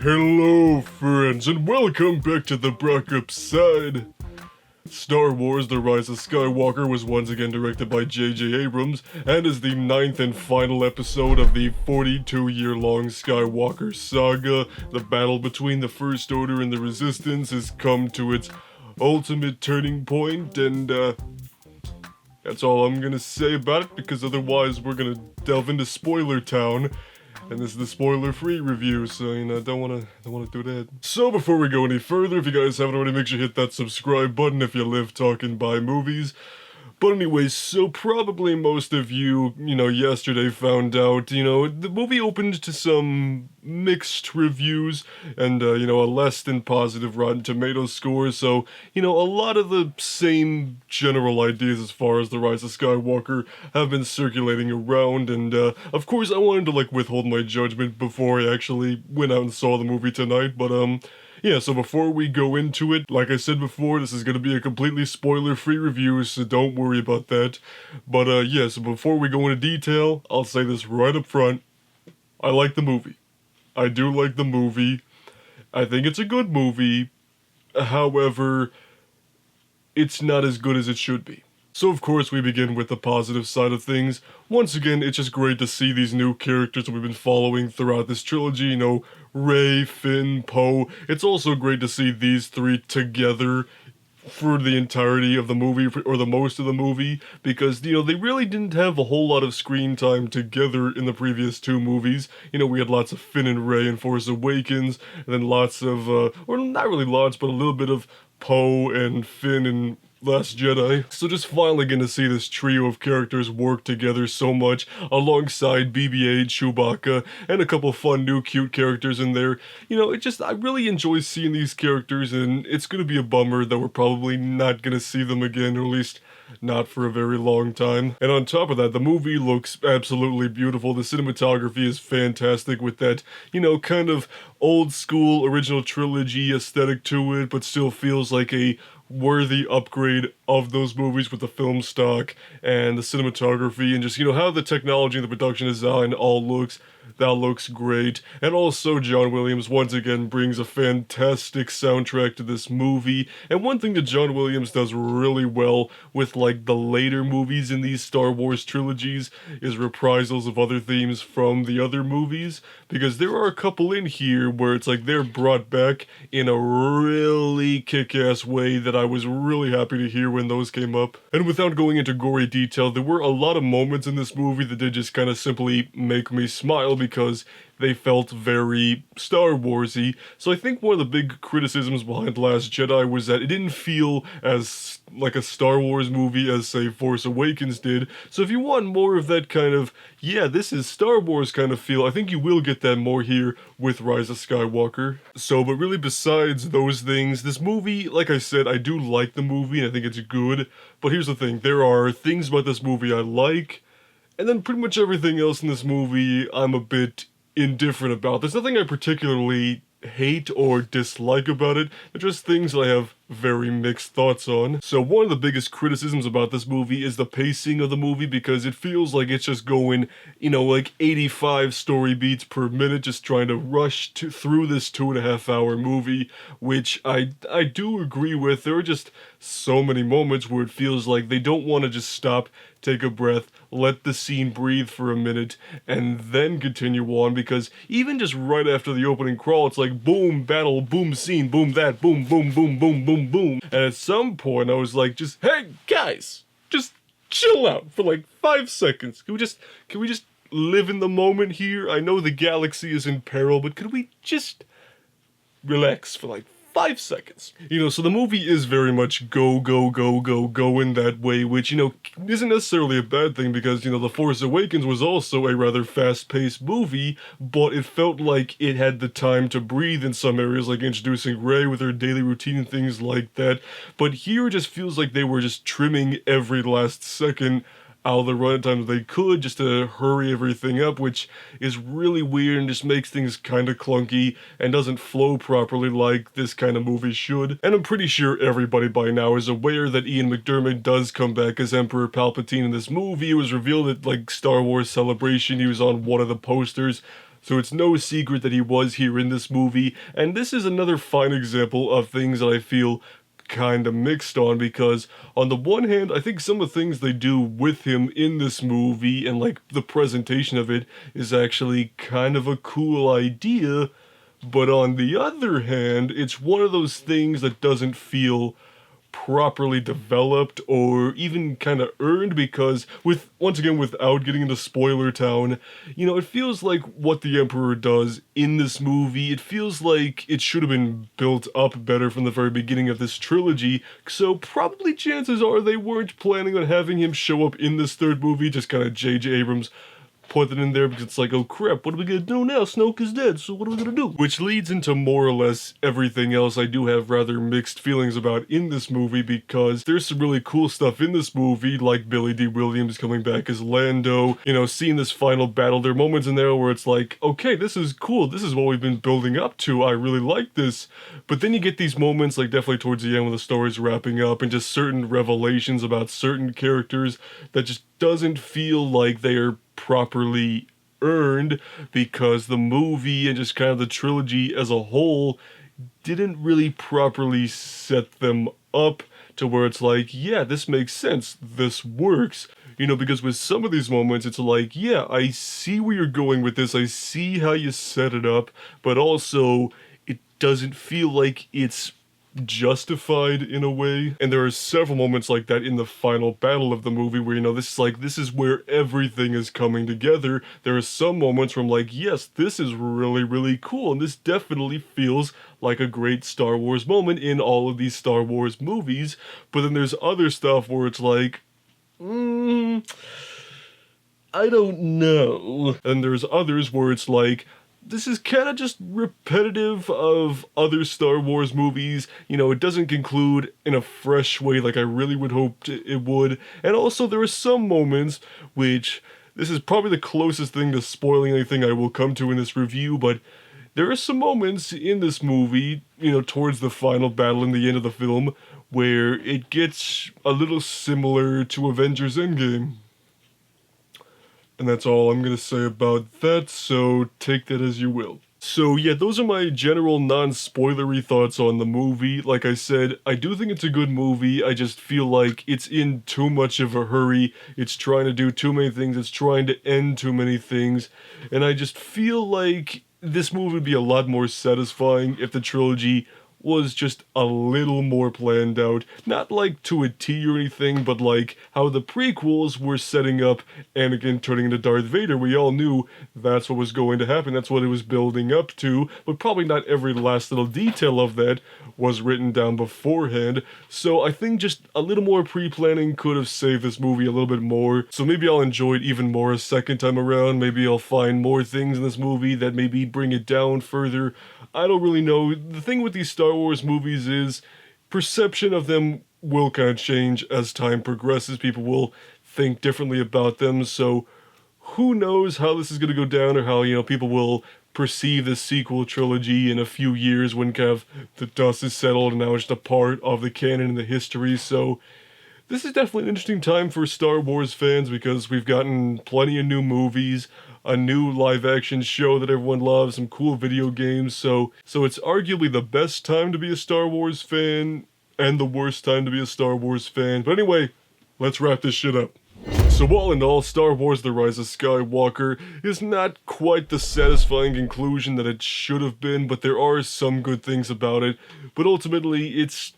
Hello friends, and welcome back to the Brockopp side. Star Wars The Rise of Skywalker was once again directed by J.J. Abrams, and is the 9th and final episode of the 42-year-long Skywalker saga. The battle between the First Order and the Resistance has come to its ultimate turning point, and that's all I'm gonna say about it, because otherwise we're gonna delve into spoiler town. And this is the spoiler-free review, so, don't wanna do that. So before we go any further, if you guys haven't already, make sure you hit that subscribe button if you live talking by movies. But anyways, so probably most of you, yesterday found out, the movie opened to some mixed reviews and, a less than positive Rotten Tomatoes score, so, a lot of the same general ideas as far as The Rise of Skywalker have been circulating around, and, of course I wanted to, withhold my judgment before I actually went out and saw the movie tonight, but, yeah, so before we go into it, like I said before, this is going to be a completely spoiler-free review, so don't worry about that. But, yeah, so before we go into detail, I'll say this right up front. I like the movie. I do like the movie. I think it's a good movie. However, it's not as good as it should be. So of course we begin with the positive side of things. Once again, it's just great to see these new characters that we've been following throughout this trilogy, Rey, Finn, Poe. It's also great to see these three together for the entirety of the movie, or the most of the movie, because, they really didn't have a whole lot of screen time together in the previous two movies. We had lots of Finn and Rey in Force Awakens, and then lots of, or not really lots, but a little bit of Poe and Finn in Last Jedi. So just finally getting to see this trio of characters work together so much, alongside BB-8, Chewbacca, and a couple fun new cute characters in there. I really enjoy seeing these characters, and it's gonna be a bummer that we're probably not gonna see them again, or at least not for a very long time. And on top of that, the movie looks absolutely beautiful. The cinematography is fantastic with that, kind of old school original trilogy aesthetic to it, but still feels like a worthy upgrade of those movies with the film stock and the cinematography, and just, how the technology and the production design all looks. That looks great. And also John Williams once again brings a fantastic soundtrack to this movie. And one thing that John Williams does really well with the later movies in these Star Wars trilogies is reprisals of other themes from the other movies, because there are a couple in here where it's they're brought back in a really kick-ass way that I was really happy to hear when those came up. And without going into gory detail, there were a lot of moments in this movie that did just kind of simply make me smile, because they felt very Star Wars-y. So I think one of the big criticisms behind Last Jedi was that it didn't feel as like a Star Wars movie as, say, Force Awakens did. So if you want more of that kind of, yeah, this is Star Wars kind of feel, I think you will get that more here with Rise of Skywalker. So, but really besides those things, this movie, like I said, I do like the movie and I think it's good. But here's the thing, there are things about this movie I like, and then pretty much everything else in this movie I'm a bit indifferent about. There's nothing I particularly hate or dislike about it. They're just things I have very mixed thoughts on. So one of the biggest criticisms about this movie is the pacing of the movie, because it feels like it's just going, 85 story beats per minute, just trying to rush through this 2.5 hour movie, which I do agree with. There are just so many moments where it feels like they don't want to just stop, take a breath, let the scene breathe for a minute, and then continue on, because even just right after the opening crawl, it's like boom, battle, boom, scene, boom, that, boom, boom, boom, boom, boom, boom. And at some point I was like, just, hey guys, just chill out for 5 seconds. Can we just live in the moment here? I know the galaxy is in peril, but could we just relax for 5 seconds. So the movie is very much go, go, go, go, go in that way, which, isn't necessarily a bad thing, because, The Force Awakens was also a rather fast-paced movie, but it felt like it had the time to breathe in some areas, like introducing Rey with her daily routine and things like that. But here it just feels like they were just trimming every last second out of the runtime they could, just to hurry everything up, which is really weird and just makes things kind of clunky and doesn't flow properly like this kind of movie should. And I'm pretty sure everybody by now is aware that Ian McDiarmid does come back as Emperor Palpatine in this movie. It was revealed at Star Wars Celebration. He was on one of the posters. So it's no secret that he was here in this movie, and this is another fine example of things that I feel kind of mixed on, because on the one hand, I think some of the things they do with him in this movie and like the presentation of it is actually kind of a cool idea, but on the other hand, it's one of those things that doesn't feel properly developed or even kind of earned, because once again, without getting into spoiler town, it feels like what the Emperor does in this movie, it feels like it should have been built up better from the very beginning of this trilogy, so probably chances are they weren't planning on having him show up in this third movie, just kind of J.J. Abrams put it in there because it's like, oh crap, what are we gonna do now? Snoke is dead, so what are we gonna do? Which leads into more or less everything else I do have rather mixed feelings about in this movie, because there's some really cool stuff in this movie, like Billy D. Williams coming back as Lando, seeing this final battle. There are moments in there where it's like, okay, this is cool, this is what we've been building up to, I really like this. But then you get these moments, like definitely towards the end when the story's wrapping up, and just certain revelations about certain characters that just doesn't feel like they are properly earned, because the movie and just kind of the trilogy as a whole didn't really properly set them up to where it's like, yeah, this makes sense, this works. Because with some of these moments, it's like, yeah, I see where you're going with this, I see how you set it up, but also it doesn't feel like it's justified in a way. And there are several moments like that in the final battle of the movie where, this is where everything is coming together. There are some moments where I'm like, yes, this is really, really cool, and this definitely feels like a great Star Wars moment in all of these Star Wars movies. But then there's other stuff where it's like, I don't know. And there's others where it's like, this is kind of just repetitive of other Star Wars movies. It doesn't conclude in a fresh way like I really would hope it would. And also there are some moments which, this is probably the closest thing to spoiling anything I will come to in this review, but there are some moments in this movie, towards the final battle in the end of the film, where it gets a little similar to Avengers Endgame. And that's all I'm gonna say about that, so take that as you will. So yeah, those are my general non-spoilery thoughts on the movie. Like I said, I do think it's a good movie, I just feel like it's in too much of a hurry, it's trying to do too many things, it's trying to end too many things, and I just feel like this movie would be a lot more satisfying if the trilogy was just a little more planned out. Not like to a T or anything, but like how the prequels were setting up Anakin turning into Darth Vader. We all knew that's what was going to happen, that's what it was building up to, but probably not every last little detail of that was written down beforehand. So I think just a little more pre-planning could have saved this movie a little bit more. So maybe I'll enjoy it even more a second time around. Maybe I'll find more things in this movie that maybe bring it down further. I don't really know. The thing with these Star Wars movies is perception of them will kind of change as time progresses. People will think differently about them, so who knows how this is going to go down, or how, people will perceive this sequel trilogy in a few years when kind of the dust is settled and now it's just a part of the canon and the history. So this is definitely an interesting time for Star Wars fans, because we've gotten plenty of new movies, a new live-action show that everyone loves, some cool video games, so it's arguably the best time to be a Star Wars fan, and the worst time to be a Star Wars fan. But anyway, let's wrap this shit up. So all in all, Star Wars The Rise of Skywalker is not quite the satisfying conclusion that it should have been, but there are some good things about it, but ultimately it's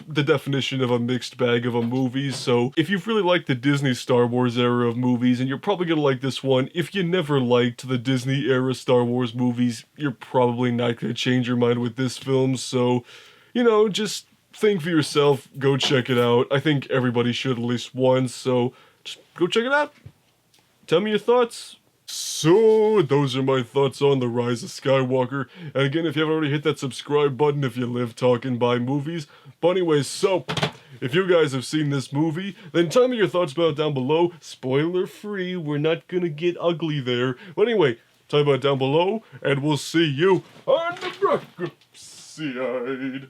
the definition of a mixed bag of a movie. So if you've really liked the Disney Star Wars era of movies, and you're probably gonna like this one, if you never liked the Disney era Star Wars movies, you're probably not gonna change your mind with this film. So, just think for yourself, go check it out. I think everybody should at least once, so just go check it out. Tell me your thoughts. So, those are my thoughts on The Rise of Skywalker. And again, if you haven't already, hit that subscribe button if you live talking by movies. But anyways, so, if you guys have seen this movie, then tell me your thoughts about it down below. Spoiler free, we're not gonna get ugly there. But anyway, tell me about it down below, and we'll see you on the Brockopp side.